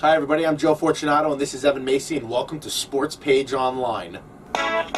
Hi, everybody. I'm Joe Fortunato, and this is Evan Macy, and welcome to Sports Page Online.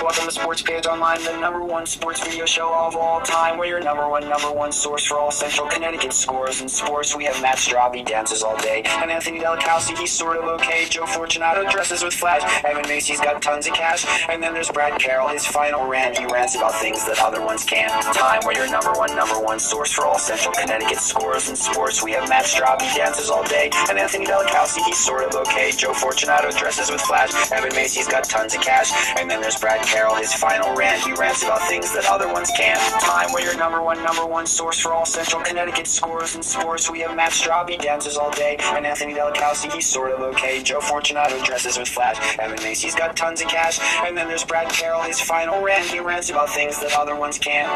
Welcome to Sports Page Online, the #1 sports video show of all time. We're your number one source for all Central Connecticut scores and sports. We have Matt Straub, he dances all day, and Anthony Delacalci, he's sort of okay. Joe Fortunato dresses with flash. Evan Macy's got tons of cash. And then there's Brad Carroll, his final rant. He rants about things that other ones can't. Time, we're your number one source for all Central Connecticut scores and sports. We have Matt Straub, he dances all day, and Anthony Delacalci, he's sort of okay. Joe Fortunato dresses with flash. Evan Macy's got tons of cash. And then there's Brad Carroll, his final rant. He rants about things that other ones can't. Time, we're your number one source for all Central Connecticut scores and sports. We have Matt Straub, he dances all day, and Anthony Delacalci, he's sort of okay. Joe Fortunato dresses with flash. Evan Macy's got tons of cash. And then there's Brad Carroll, his final rant. He rants about things that other ones can't.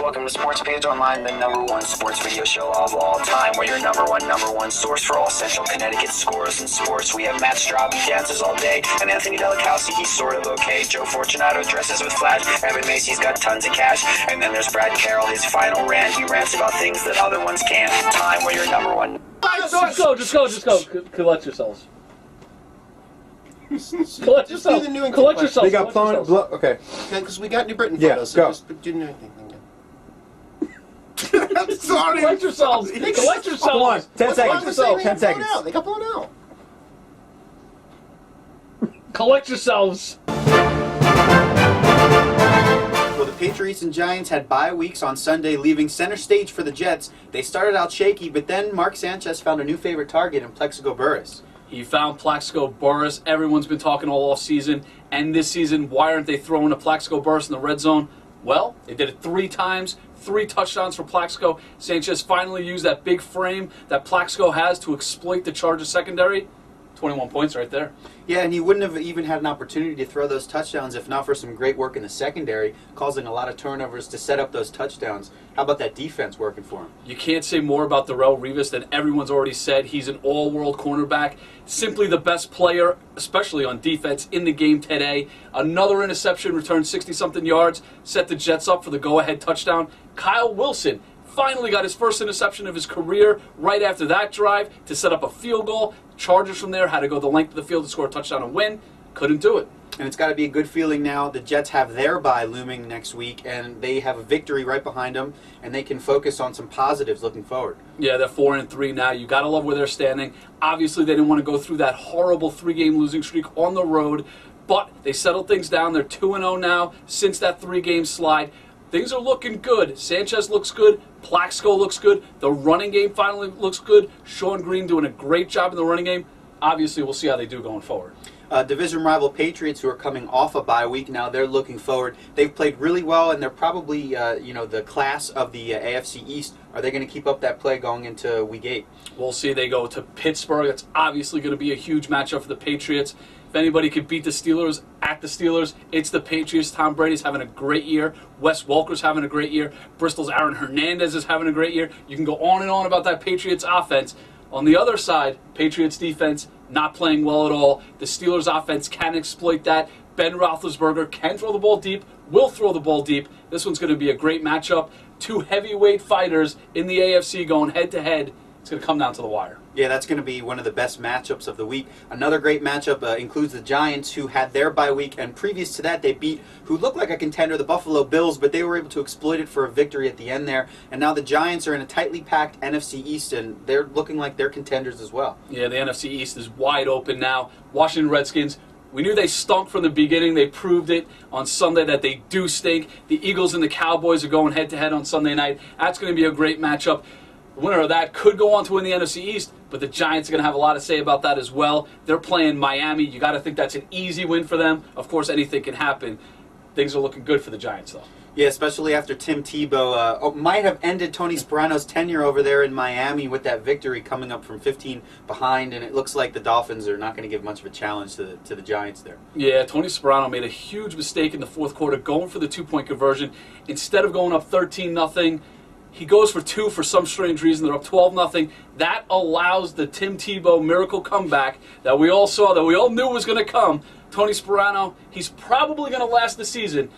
Welcome to Sports Page Online, the #1 sports video show of all time. We're your number one source for all Central Connecticut scores and sports. We have Matt Straub, he dances all day, and Anthony Delacalci, he's sort of okay. Joe Fortunato dresses with flash. Evan Macy's got tons of cash. And then there's Brad Carroll, his final rant. He rants about things that other ones can't. Time, we're your number one. Just go. Collect yourselves. Collect yourselves. Collect yourselves. They got blown. Okay. Because we got New Britain Yeah, photos, go. so just didn't do anything. I'm sorry. Collect yourselves. Collect yourselves. Come on. 10 seconds. 10 seconds. They got blown out. Collect yourselves. Well, the Patriots and Giants had bye weeks on Sunday, leaving center stage for the Jets. They started out shaky, but then Mark Sanchez found a new favorite target in Plexico Burress. He found Plaxico Burress. Everyone's been talking all offseason and this season. Why aren't they throwing a Plaxico Burress in the red zone? Well, they did it 3 times, 3 touchdowns for Plaxico. Sanchez finally used that big frame that Plaxico has to exploit the Chargers secondary. 21 points right there. Yeah, and he wouldn't have even had an opportunity to throw those touchdowns if not for some great work in the secondary, causing a lot of turnovers to set up those touchdowns. How about that defense working for him? You can't say more about Darrelle Revis than everyone's already said. He's an all-world cornerback, simply the best player, especially on defense, in the game today. Another interception, returned 60-something yards, set the Jets up for the go-ahead touchdown. Kyle Wilson finally got his first interception of his career right after that drive to set up a field goal. Chargers from there had to go the length of the field to score a touchdown and win. Couldn't do it. And it's got to be a good feeling now. The Jets have their bye looming next week, and they have a victory right behind them, and they can focus on some positives looking forward. Yeah, they're 4-3 now. You got to love where they're standing. Obviously, they didn't want to go through that horrible 3-game losing streak on the road, but they settled things down. They're 2-0 now since that 3-game slide. Things are looking good. Sanchez looks good. Plaxico looks good. The running game finally looks good. Sean Green doing a great job in the running game. Obviously, we'll see how they do going forward. Division rival Patriots, who are coming off a bye week now, they're looking forward. They've played really well, and they're probably the class of the AFC East. Are they going to keep up that play going into Week 8? We'll see. They go to Pittsburgh. It's obviously going to be a huge matchup for the Patriots. If anybody could beat the Steelers at the Steelers, it's the Patriots. Tom Brady's having a great year. Wes Welker's having a great year. Bristol's Aaron Hernandez is having a great year. You can go on and on about that Patriots offense. On the other side, Patriots defense not playing well at all. The Steelers offense can exploit that. Ben Roethlisberger can throw the ball deep, will throw the ball deep. This one's going to be a great matchup. 2 heavyweight fighters in the AFC going head-to-head. It's going to come down to the wire. Yeah, that's going to be one of the best matchups of the week. Another great matchup includes the Giants, who had their bye week, and previous to that they beat who looked like a contender, the Buffalo Bills, but they were able to exploit it for a victory at the end there. And now the Giants are in a tightly packed NFC East, and they're looking like they're contenders as well. Yeah, the NFC East is wide open now. Washington Redskins, we knew they stunk from the beginning. They proved it on Sunday that they do stink. The Eagles and the Cowboys are going head-to-head on Sunday night. That's going to be a great matchup. The winner of that could go on to win the NFC East, but the Giants are going to have a lot to say about that as well. They're playing Miami. You got to think that's an easy win for them. Of course, anything can happen. Things are looking good for the Giants, though. Yeah, especially after Tim Tebow might have ended Tony Sparano's tenure over there in Miami with that victory coming up from 15 behind, and it looks like the Dolphins are not going to give much of a challenge to the Giants there. Yeah, Tony Sparano made a huge mistake in the fourth quarter going for the 2-point conversion. Instead of going up 13-0, he goes for 2 for some strange reason. They're up 12-0. That allows the Tim Tebow miracle comeback that we all saw, that we all knew was going to come. Tony Sparano, he's probably going to last the season,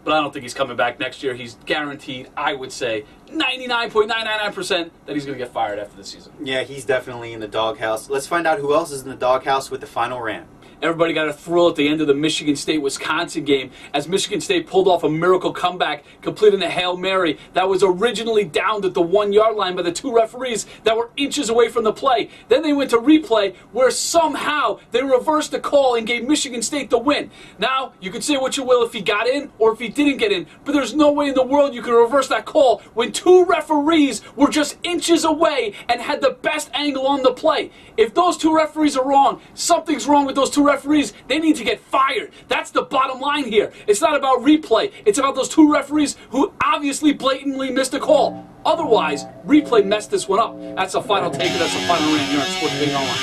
but I don't think he's coming back next year. He's guaranteed, I would say, 99.999% that he's going to get fired after the season. Yeah, he's definitely in the doghouse. Let's find out who else is in the doghouse with the final rant. Everybody got a thrill at the end of the Michigan State-Wisconsin game as Michigan State pulled off a miracle comeback, completing a Hail Mary that was originally downed at the 1-yard line by the 2 referees that were inches away from the play. Then they went to replay where somehow they reversed the call and gave Michigan State the win. Now, you can say what you will if he got in or if he didn't get in, but there's no way in the world you can reverse that call when 2 referees were just inches away and had the best angle on the play. If those 2 referees are wrong, something's wrong with those 2 referees. They need to get fired. That's the bottom line here. It's not about replay. It's about those 2 referees who obviously blatantly missed a call. Otherwise, replay messed this one up. That's the final take. That's the final rant here on Sports Page Online.